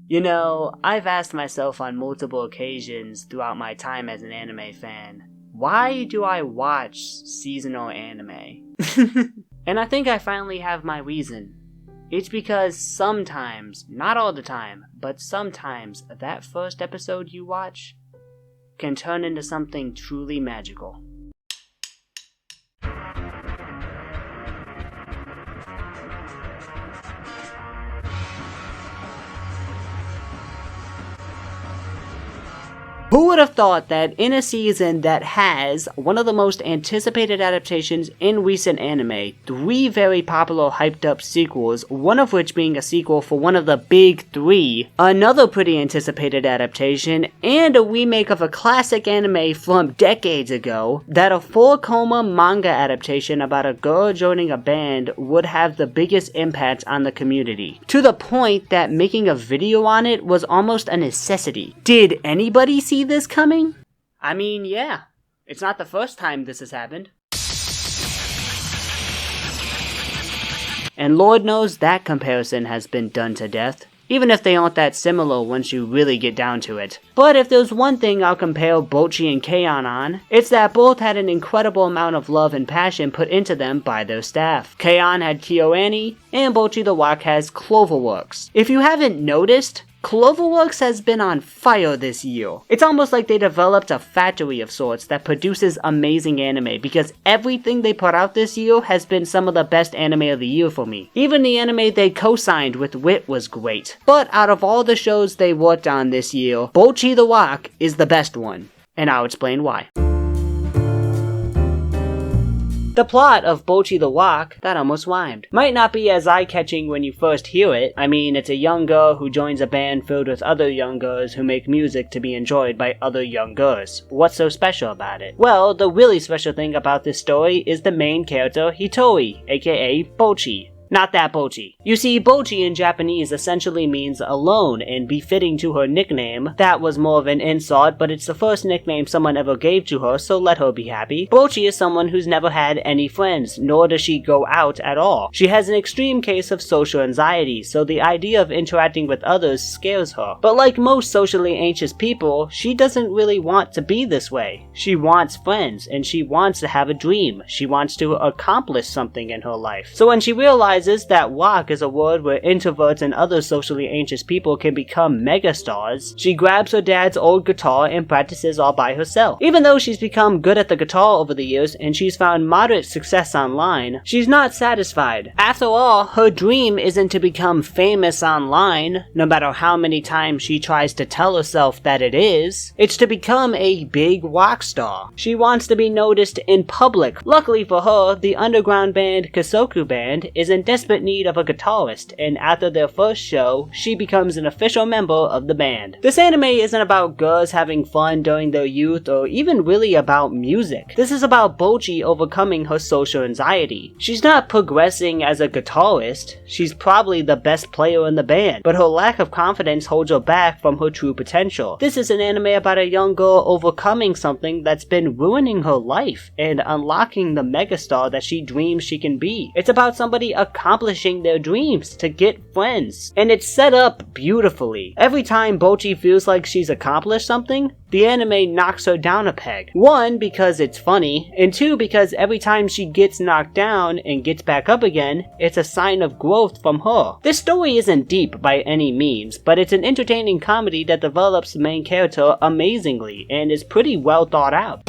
You know, I've asked myself on multiple occasions throughout my time as an anime fan, why do I watch seasonal anime? And I think I finally have my reason. It's because sometimes, not all the time, but sometimes that first episode you watch can turn into something truly magical. Who would have thought that in a season that has one of the most anticipated adaptations in recent anime, 3 very popular hyped up sequels, one of which being a sequel for one of the big 3, another pretty anticipated adaptation, and a remake of a classic anime from decades ago, that a 4-coma manga adaptation about a girl joining a band would have the biggest impact on the community, to the point that making a video on it was almost a necessity. Did anybody see this coming? I mean, yeah. It's not the first time this has happened. And Lord knows that comparison has been done to death, even if they aren't that similar once you really get down to it. But if there's one thing I'll compare Bocchi and Keion on, it's that both had an incredible amount of love and passion put into them by their staff. Keion had KyoAni, and Bocchi The Rock has Cloverworks. If you haven't noticed, Cloverworks has been on fire this year. It's almost like they developed a factory of sorts that produces amazing anime, because everything they put out this year has been some of the best anime of the year for me. Even the anime they co-signed with Wit was great. But out of all the shows they worked on this year, Bocchi The Rock is the best one. And I'll explain why. The plot of Bocchi The Rock, that almost rhymed, might not be as eye-catching when you first hear it. I mean, it's a young girl who joins a band filled with other young girls who make music to be enjoyed by other young girls. What's so special about it? Well, the really special thing about this story is the main character Hitori, aka Bocchi. Not that Bocchi. You see, Bocchi in Japanese essentially means alone, and befitting to her nickname. That was more of an insult, but it's the first nickname someone ever gave to her, so let her be happy. Bocchi is someone who's never had any friends, nor does she go out at all. She has an extreme case of social anxiety, so the idea of interacting with others scares her. But like most socially anxious people, she doesn't really want to be this way. She wants friends, and she wants to have a dream. She wants to accomplish something in her life. So when she realizes that rock is a word where introverts and other socially anxious people can become megastars, she grabs her dad's old guitar and practices all by herself. Even though she's become good at the guitar over the years and she's found moderate success online, she's not satisfied. After all, her dream isn't to become famous online, no matter how many times she tries to tell herself that it is. It's to become a big rock star. She wants to be noticed in public. Luckily for her, the underground band Kasoku Band is in desperate need of a guitarist, and after their first show, she becomes an official member of the band. This anime isn't about girls having fun during their youth or even really about music. This is about Bocchi overcoming her social anxiety. She's not progressing as a guitarist. She's probably the best player in the band, but her lack of confidence holds her back from her true potential. This is an anime about a young girl overcoming something that's been ruining her life and unlocking the megastar that she dreams she can be. It's about somebody accomplishing their dreams to get friends, and it's set up beautifully. Every time Bocchi feels like she's accomplished something, the anime knocks her down a peg. 1, because it's funny, and 2, because every time she gets knocked down and gets back up again, it's a sign of growth from her. This story isn't deep by any means, but it's an entertaining comedy that develops the main character amazingly and is pretty well thought out.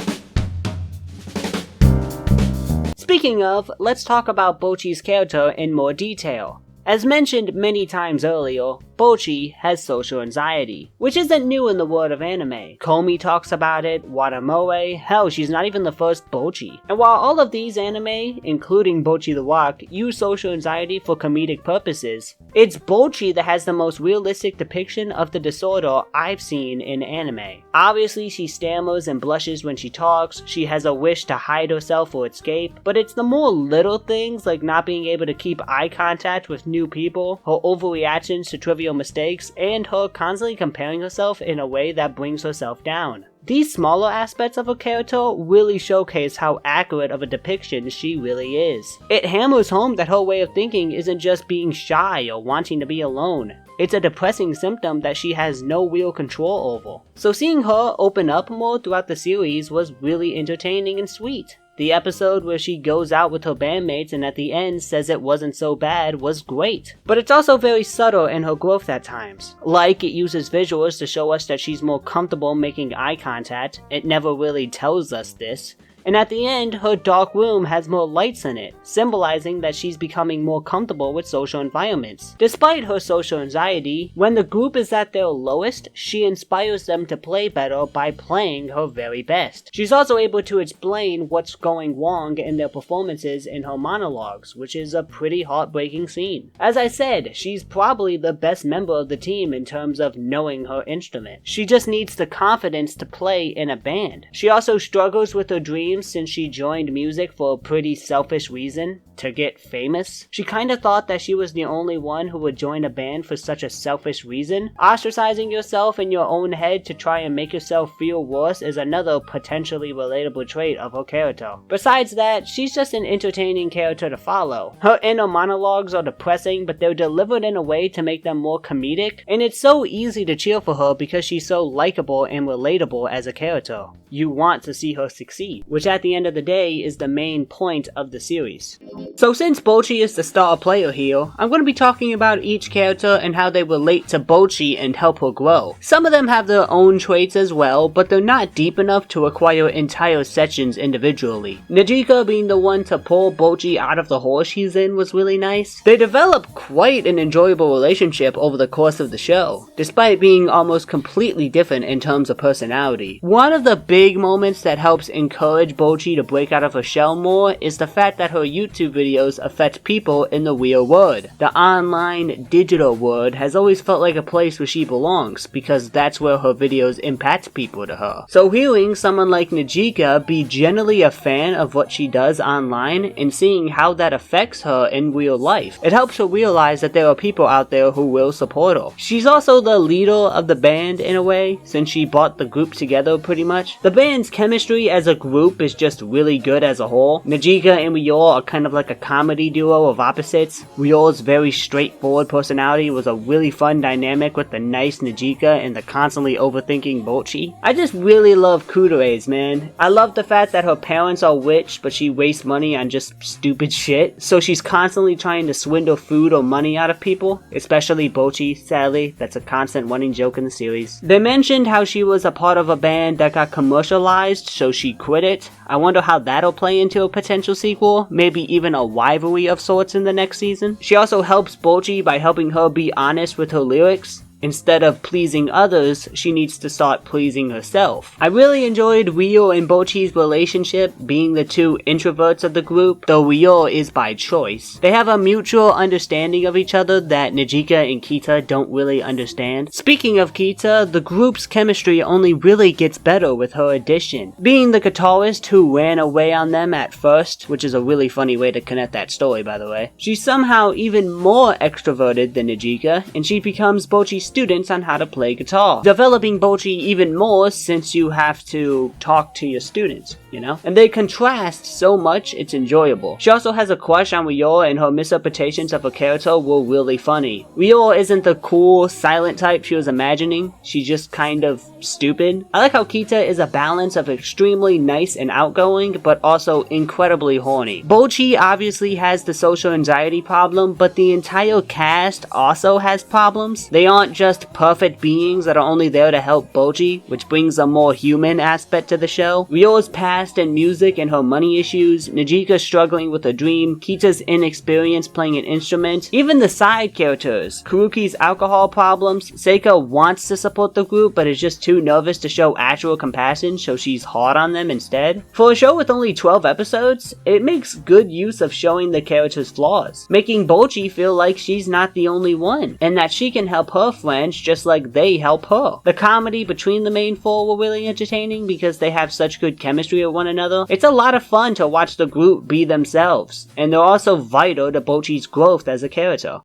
Speaking of, let's talk about Bocchi's character in more detail. As mentioned many times earlier, Bocchi has social anxiety, which isn't new in the world of anime. Komi talks about it, Watamoe, hell, she's not even the first Bocchi. And while all of these anime, including Bocchi The Rock, use social anxiety for comedic purposes, it's Bocchi that has the most realistic depiction of the disorder I've seen in anime. Obviously, she stammers and blushes when she talks, she has a wish to hide herself or escape, but it's the more little things like not being able to keep eye contact with new people, her overreactions to trivial mistakes, and her constantly comparing herself in a way that brings herself down. These smaller aspects of her character really showcase how accurate of a depiction she really is. It hammers home that her way of thinking isn't just being shy or wanting to be alone. It's a depressing symptom that she has no real control over. So seeing her open up more throughout the series was really entertaining and sweet. The episode where she goes out with her bandmates and at the end says it wasn't so bad was great. But it's also very subtle in her growth at times. Like, it uses visuals to show us that she's more comfortable making eye contact. It never really tells us this. And at the end, her dark room has more lights in it, symbolizing that she's becoming more comfortable with social environments. Despite her social anxiety, when the group is at their lowest, she inspires them to play better by playing her very best. She's also able to explain what's going wrong in their performances in her monologues, which is a pretty heartbreaking scene. As I said, she's probably the best member of the team in terms of knowing her instrument. She just needs the confidence to play in a band. She also struggles with her dreams since she joined music for a pretty selfish reason, to get famous. She kinda thought that she was the only one who would join a band for such a selfish reason. Ostracizing yourself in your own head to try and make yourself feel worse is another potentially relatable trait of her character. Besides that, she's just an entertaining character to follow. Her inner monologues are depressing, but they're delivered in a way to make them more comedic, and it's so easy to cheer for her because she's so likable and relatable as a character. You want to see her succeed, which at the end of the day is the main point of the series. So since Bocchi is the star player here, I'm going to be talking about each character and how they relate to Bocchi and help her grow. Some of them have their own traits as well, but they're not deep enough to require entire sections individually. Najika being the one to pull Bocchi out of the hole she's in was really nice. They develop quite an enjoyable relationship over the course of the show, despite being almost completely different in terms of personality. One of the big moments that helps encourage Bocchi to break out of her shell more is the fact that her YouTube videos affect people in the real world. The online, digital world has always felt like a place where she belongs, because that's where her videos impact people to her. So hearing someone like Najika be generally a fan of what she does online and seeing how that affects her in real life, it helps her realize that there are people out there who will support her. She's also the leader of the band in a way, since she brought the group together pretty much. The band's chemistry as a group is just really good as a whole. Najika and Ryo are kind of like a comedy duo of opposites. Ryo's very straightforward personality was a really fun dynamic with the nice Najika and the constantly overthinking Bocchi. I just really love Kudore's, man. I love the fact that her parents are rich, but she wastes money on just stupid shit, so she's constantly trying to swindle food or money out of people, especially Bocchi, sadly. That's a constant running joke in the series. They mentioned how she was a part of a band that got commercialized, so she quit it. I wonder how that'll play into a potential sequel, maybe even a rivalry of sorts in the next season. She also helps Bocchi by helping her be honest with her lyrics. Instead of pleasing others, she needs to start pleasing herself. I really enjoyed Ryo and Bocchi's relationship, being the two introverts of the group, though Ryo is by choice. They have a mutual understanding of each other that Najika and Kita don't really understand. Speaking of Kita, the group's chemistry only really gets better with her addition. Being the guitarist who ran away on them at first, which is a really funny way to connect that story by the way, she's somehow even more extroverted than Najika, and she becomes Bocchi's students on how to play guitar, developing Bocchi even more since you have to talk to your students, you know? And they contrast so much, it's enjoyable. She also has a crush on Ryo, and her misinterpretations of her character were really funny. Ryo isn't the cool, silent type she was imagining, she's just kind of stupid. I like how Kita is a balance of extremely nice and outgoing, but also incredibly horny. Bocchi obviously has the social anxiety problem, but the entire cast also has problems. They aren't just perfect beings that are only there to help Bocchi, which brings a more human aspect to the show. Ryo's past in music and her money issues, Najika struggling with her dream, Kita's inexperience playing an instrument, even the side characters, Kuruki's alcohol problems. Seika wants to support the group but is just too nervous to show actual compassion, so she's hard on them instead. For a show with only 12 episodes, it makes good use of showing the characters' flaws, making Bocchi feel like she's not the only one, and that she can help her friends just like they help her. The comedy between the main four were really entertaining because they have such good chemistry with one another. It's a lot of fun to watch the group be themselves, and they're also vital to Bocchi's growth as a character.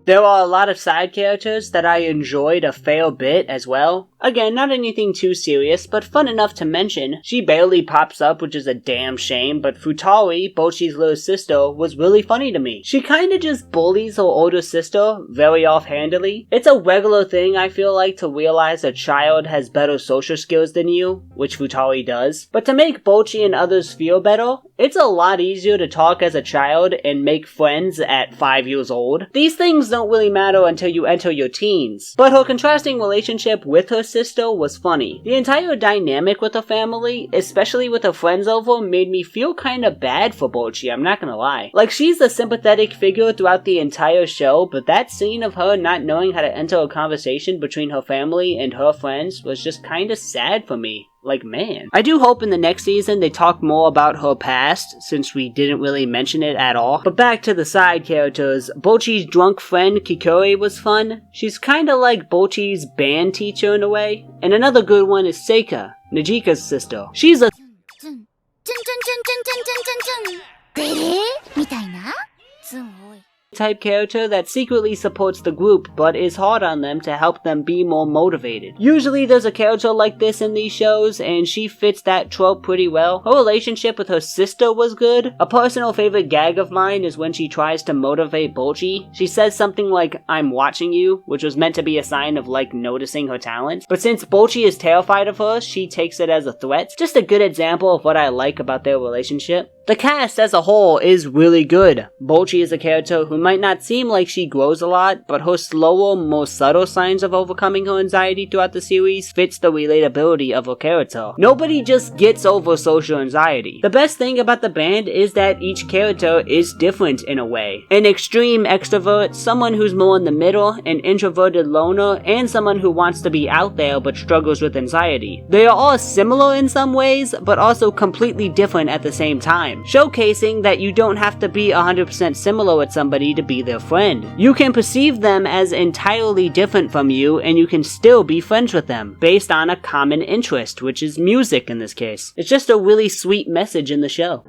There are a lot of side characters that I enjoyed a fair bit as well. Again, not anything too serious, but fun enough to mention. She barely pops up, which is a damn shame, but Futari, Bocchi's little sister, was really funny to me. She kinda just bullies her older sister very offhandedly. It's a regular thing, I feel like, to realize a child has better social skills than you, which Futari does. But to make Bocchi and others feel better, it's a lot easier to talk as a child and make friends at 5 years old. These things don't really matter until you enter your teens. But her contrasting relationship with her sister was funny. The entire dynamic with her family, especially with her friends over, made me feel kinda bad for Bocchi, I'm not gonna lie. Like, she's the sympathetic figure throughout the entire show, but that scene of her not knowing how to enter a conversation between her family and her friends was just kinda sad for me. Like, man. I do hope in the next season they talk more about her past, since we didn't really mention it at all. But back to the side characters, Bocchi's drunk friend Kikaya was fun. She's kinda like Bocchi's band teacher in a way. And another good one is Seika, Najika's sister. She's a type character that secretly supports the group but is hard on them to help them be more motivated. Usually there's a character like this in these shows and she fits that trope pretty well. Her relationship with her sister was good. A personal favorite gag of mine is when she tries to motivate Bocchi. She says something like, "I'm watching you," which was meant to be a sign of like noticing her talent. But since Bocchi is terrified of her, she takes it as a threat. Just a good example of what I like about their relationship. The cast as a whole is really good. Bocchi is a character who might not seem like she grows a lot, but her slower, more subtle signs of overcoming her anxiety throughout the series fits the relatability of her character. Nobody just gets over social anxiety. The best thing about the band is that each character is different in a way. An extreme extrovert, someone who's more in the middle, an introverted loner, and someone who wants to be out there but struggles with anxiety. They are all similar in some ways, but also completely different at the same time, showcasing that you don't have to be 100% similar with somebody to be their friend. You can perceive them as entirely different from you and you can still be friends with them, based on a common interest, which is music in this case. It's just a really sweet message in the show.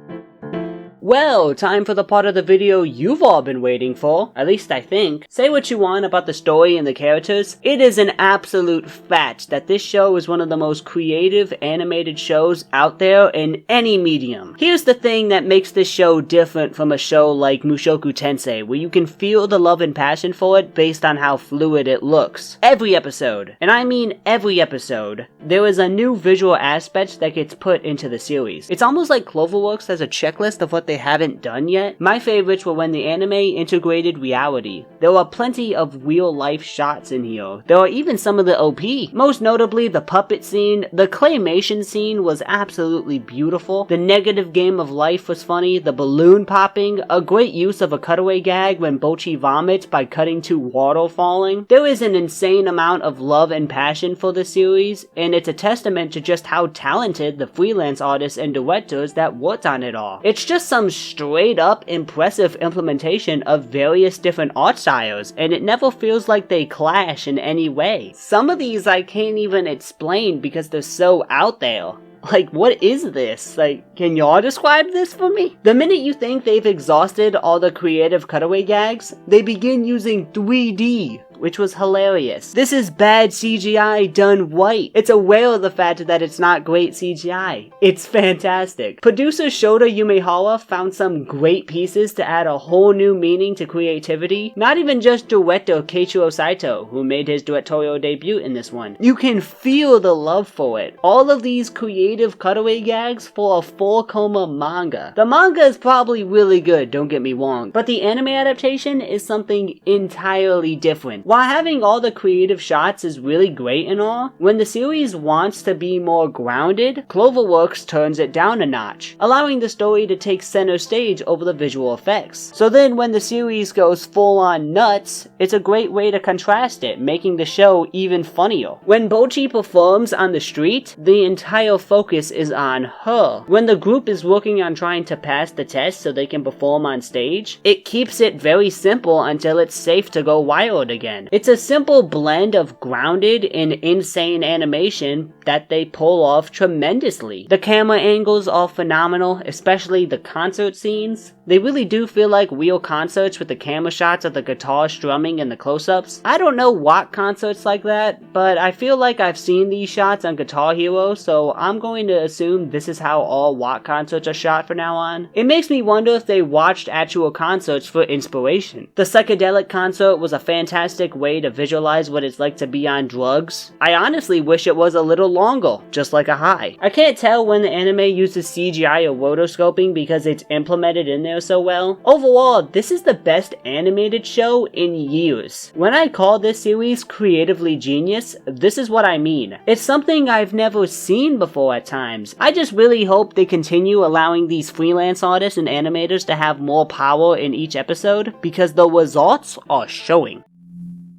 Well, time for the part of the video you've all been waiting for, at least I think. Say what you want about the story and the characters, it is an absolute fact that this show is one of the most creative animated shows out there in any medium. Here's the thing that makes this show different from a show like Mushoku Tensei, where you can feel the love and passion for it based on how fluid it looks. Every episode, and I mean every episode, there is a new visual aspect that gets put into the series. It's almost like Cloverworks has a checklist of what they haven't done yet. My favorites were when the anime integrated reality. There were plenty of real life shots in here. There are even some of the OP. Most notably the puppet scene. The claymation scene was absolutely beautiful. The negative game of life was funny. The balloon popping, a great use of a cutaway gag when Bocchi vomits by cutting to water falling. There is an insane amount of love and passion for this series, and it's a testament to just how talented the freelance artists and directors that worked on it are. It's just some straight up impressive implementation of various different art styles, and it never feels like they clash in any way. Some of these I can't even explain because they're so out there. Like, what is this? Like, can y'all describe this for me? The minute you think they've exhausted all the creative cutaway gags, they begin using 3D, which was hilarious. This is bad CGI done right. It's aware of the fact that it's not great CGI. It's fantastic. Producer Shota Yumehara found some great pieces to add a whole new meaning to creativity. Not even just director Keiichiro Saito, who made his directorial debut in this one. You can feel the love for it. All of these creative cutaway gags for a 4-coma manga. The manga is probably really good, don't get me wrong, but the anime adaptation is something entirely different. While having all the creative shots is really great and all, when the series wants to be more grounded, Cloverworks turns it down a notch, allowing the story to take center stage over the visual effects. So then when the series goes full on nuts, it's a great way to contrast it, making the show even funnier. When Bocchi performs on the street, the entire focus is on her. When the group is working on trying to pass the test so they can perform on stage, it keeps it very simple until it's safe to go wild again. Japan. It's a simple blend of grounded and insane animation that they pull off tremendously. The camera angles are phenomenal, especially the concert scenes. They really do feel like real concerts with the camera shots of the guitar strumming and the close-ups. I don't know what concerts like that, but I feel like I've seen these shots on Guitar Hero, so I'm going to assume this is how all Watt concerts are shot from now on. It makes me wonder if they watched actual concerts for inspiration. The psychedelic concert was a fantastic way to visualize what it's like to be on drugs. I honestly wish it was a little longer, just like Ahhh. I can't tell when the anime uses CGI or rotoscoping because it's implemented in there so well. Overall, this is the best animated show in years. When I call this series creatively genius, this is what I mean. It's something I've never seen before at times. I just really hope they continue allowing these freelance artists and animators to have more power in each episode, because the results are showing.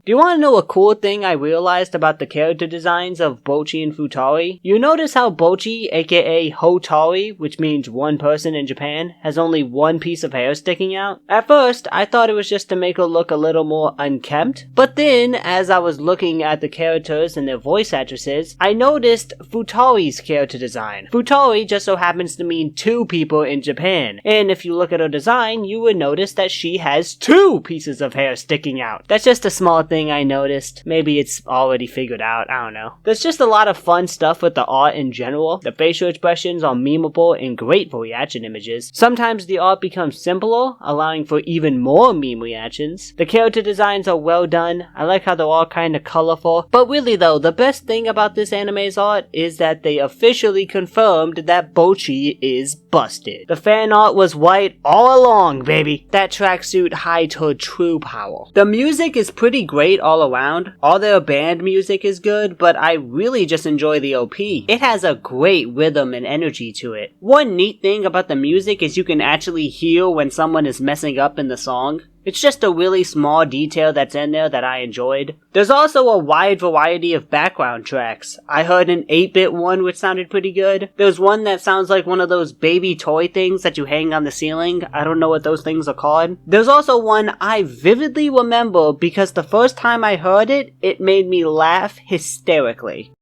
Do you want to know a cool thing I realized about the character designs of Bocchi and Futari? You notice how Bocchi, aka Hotari, which means one person in Japan, has only one piece of hair sticking out? At first, I thought it was just to make her look a little more unkempt, but then, as I was looking at the characters and their voice actresses, I noticed Futari's character design. Futari just so happens to mean two people in Japan, and if you look at her design, you would notice that she has two pieces of hair sticking out. That's just a small thing I noticed. Maybe it's already figured out, I don't know. There's just a lot of fun stuff with the art in general. The facial expressions are memeable and great for reaction images. Sometimes the art becomes simpler, allowing for even more meme reactions. The character designs are well done. I like how they're all kind of colorful. But really though, the best thing about this anime's art is that they officially confirmed that Bocchi is busted. The fan art was white all along, baby. That tracksuit hides her true power. The music is pretty great all around. All their band music is good, but I really just enjoy the OP. It has a great rhythm and energy to it. One neat thing about the music is you can actually hear when someone is messing up in the song. It's just a really small detail that's in there that I enjoyed. There's also a wide variety of background tracks. I heard an 8-bit one which sounded pretty good. There's one that sounds like one of those baby toy things that you hang on the ceiling. I don't know what those things are called. There's also one I vividly remember because the first time I heard it, it made me laugh hysterically.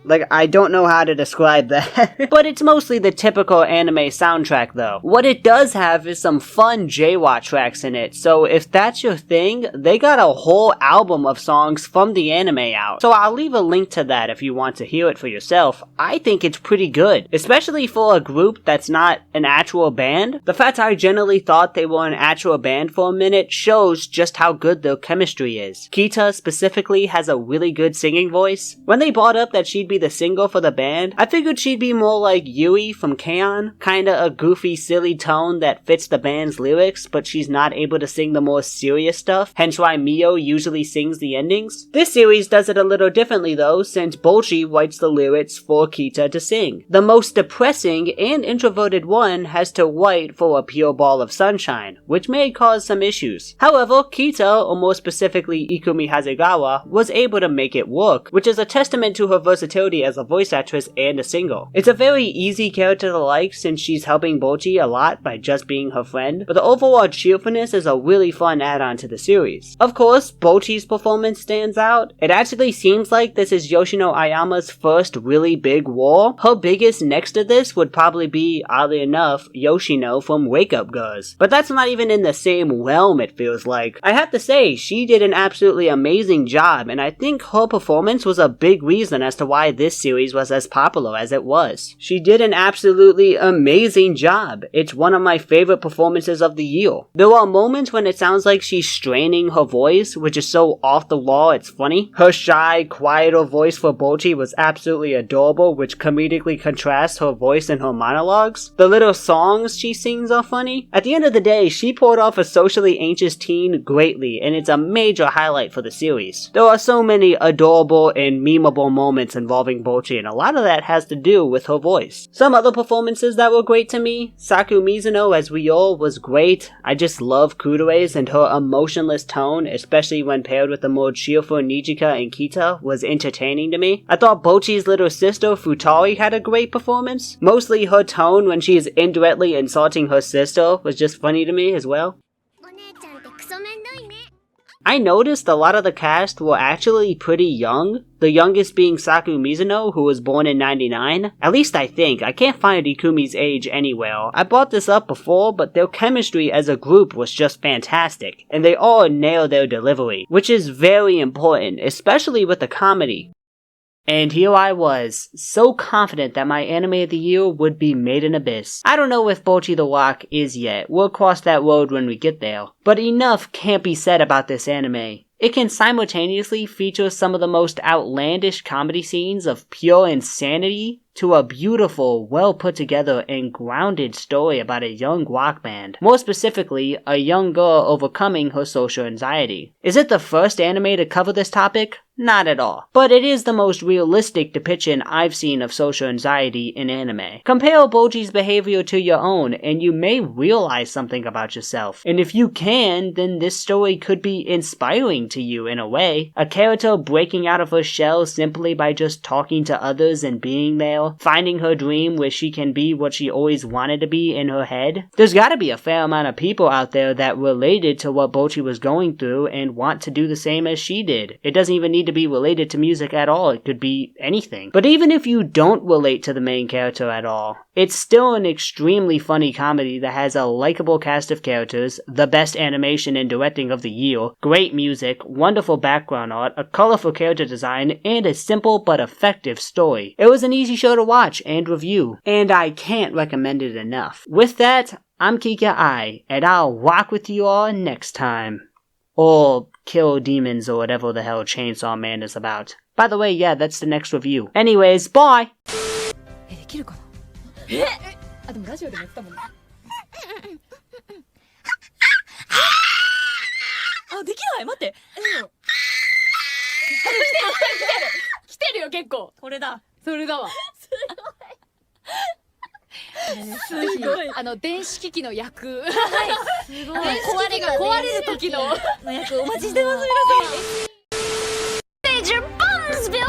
Like, I don't know how to describe that. But it's mostly the typical anime soundtrack though. What it does have is some fun J-Watt tracks in it, so if that's your thing, they got a whole album of songs from the anime out. So I'll leave a link to that if you want to hear it for yourself. I think it's pretty good, especially for a group that's not an actual band. The fact I generally thought they were an actual band for a minute shows just how good their chemistry is. Kita specifically has a really good singing voice. When they brought up that she'd be the singer for the band, I figured she'd be more like Yui from K-On! Kinda a goofy, silly tone that fits the band's lyrics, but she's not able to sing the more serious stuff, hence why Mio usually sings the endings. This series does it a little differently though, since Bocchi writes the lyrics for Kita to sing. The most depressing and introverted one has to write for a pure ball of sunshine, which may cause some issues. However, Kita, or more specifically Ikumi Hasegawa, was able to make it work, which is a testament to her versatility as a voice actress and a singer. It's a very easy character to like since she's helping Bocchi a lot by just being her friend, but the overall cheerfulness is a really fun add-on to the series. Of course, Bocchi's performance stands out. It actually seems like this is Yoshino Ayama's first really big role. Her biggest next to this would probably be, oddly enough, Yoshino from Wake Up Girls. But that's not even in the same realm, it feels like. I have to say, she did an absolutely amazing job, and I think her performance was a big reason as to why this series was as popular as it was. She did an absolutely amazing job. It's one of my favorite performances of the year. There are moments when it sounds like she's straining her voice, which is so off the wall it's funny. Her shy, quieter voice for Bocchi was absolutely adorable, which comedically contrasts her voice in her monologues. The little songs she sings are funny. At the end of the day, she pulled off a socially anxious teen greatly, and it's a major highlight for the series. There are so many adorable and memeable moments involving Bocchi, and a lot of that has to do with her voice. Some other performances that were great to me, Saku Mizuno as Ryo was great. I just love Kudoe's, and her emotionless tone, especially when paired with the more cheerful Nijika and Kita, was entertaining to me. I thought Bocchi's little sister Futari had a great performance. Mostly her tone when she is indirectly insulting her sister was just funny to me as well. I noticed a lot of the cast were actually pretty young, the youngest being Saku Mizuno, who was born in 99. At least I think. I can't find Ikumi's age anywhere. I brought this up before, but their chemistry as a group was just fantastic, and they all nailed their delivery, which is very important, especially with the comedy. And here I was, so confident that my anime of the year would be Made in Abyss. I don't know if Bocchi The Rock is yet, we'll cross that road when we get there. But enough can't be said about this anime. It can simultaneously feature some of the most outlandish comedy scenes of pure insanity to a beautiful, well put together and grounded story about a young rock band. More specifically, a young girl overcoming her social anxiety. Is it the first anime to cover this topic? Not at all. But it is the most realistic depiction I've seen of social anxiety in anime. Compare Bocchi's behavior to your own, and you may realize something about yourself. And if you can, then this story could be inspiring to you in a way. A character breaking out of her shell simply by just talking to others and being there, finding her dream where she can be what she always wanted to be in her head. There's gotta be a fair amount of people out there that related to what Bocchi was going through and want to do the same as she did. It doesn't even need to be related to music at all, it could be anything. But even if you don't relate to the main character at all, it's still an extremely funny comedy that has a likable cast of characters, the best animation and directing of the year, great music, wonderful background art, a colorful character design, and a simple but effective story. It was an easy show to watch and review, and I can't recommend it enough. With that, I'm Kikaya, and I'll rock with you all next time. Or kill demons or whatever the hell Chainsaw Man is about. By the way, yeah, that's the next review. Anyways, bye! あ、でもラジオでも言ったもんね。あ、できない。待って。来てるよ結構。これだ。それだわ。すごい。電子機器の役。はい。すごい。壊れる時の役お待ちしてます皆様。